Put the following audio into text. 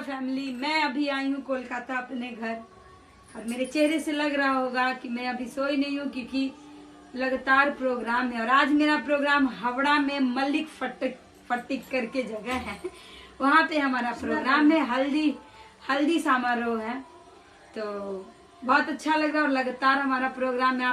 Family, मैं अभी आई हूँ कोलकाता अपने घर और मेरे चेहरे से लग रहा होगा कि मैं अभी सोई नहीं हूँ क्योंकि लगातार प्रोग्राम है। और आज मेरा प्रोग्राम हावड़ा में मलिक फटिक करके जगह है, वहाँ पे हमारा प्रोग्राम है, हल्दी समारोह है। तो बहुत अच्छा लग रहा है और लगातार हमारा प्रोग्राम है। आप